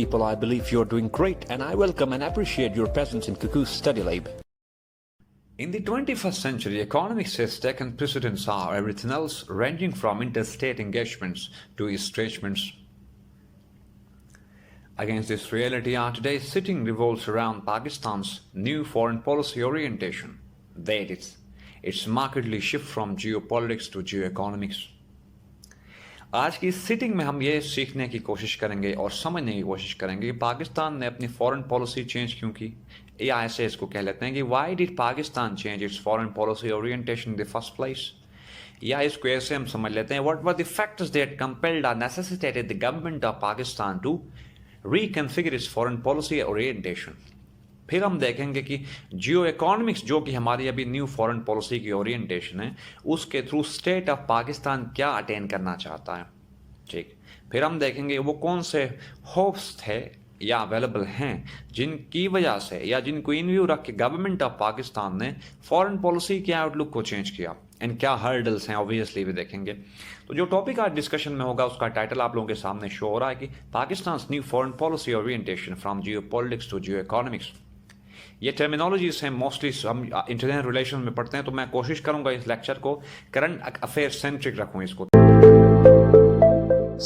people, I believe you're doing great, and I welcome and appreciate your presence in Cuckoo's Study Lab. In the 21st century, economics has taken precedence of everything else, ranging from interstate engagements to estrangements. Against this reality, our today's sitting revolves around Pakistan's new foreign policy orientation. That is, its markedly shift from geopolitics to geoeconomics. आज की sitting में हम ये सीखने की कोशिश करेंगे और समझने की कोशिश करेंगे कि पाकिस्तान ने अपनी फॉरेन पॉलिसी चेंज क्यों की, या ऐसे इसको कह लेते हैं कि why did Pakistan change its foreign policy orientation in the first place, या इसको ऐसे हम समझ लेते हैं what were the factors that compelled और necessitated the government of Pakistan to reconfigure its foreign policy orientation. फिर हम देखेंगे कि जियो इकोनॉमिक्स जो कि हमारी अभी न्यू फॉरेन पॉलिसी की ओरिएंटेशन है, उसके थ्रू स्टेट ऑफ पाकिस्तान क्या अटेन करना चाहता है। ठीक, फिर हम देखेंगे वो कौन से होप्स थे या अवेलेबल हैं जिनकी वजह से या जिनको इन व्यू रख के गवर्नमेंट ऑफ पाकिस्तान ने फॉरेन पॉलिसी के आउटलुक को चेंज किया, एंड क्या हर्डल्स हैं ऑब्वियसली भी देखेंगे। तो जो टॉपिक आज डिस्कशन में होगा उसका टाइटल आप लोगों के सामने शो हो रहा है कि Pakistan new foreign policy orientation from geopolitics to geo economics. ये टर्मिनोलॉजीज हैं, मोस्टली हम इंटरनेशनल रिलेशन में पढ़ते हैं, तो मैं कोशिश करूंगा इस लेक्चर को करंट अफेयर सेंट्रिक रखूं इसको।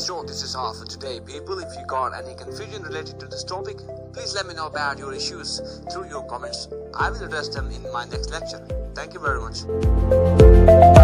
So this is all for today, people. If you got any confusion related to this topic, please let me know about your issues through your comments. I will address them in my next lecture. Thank you very much.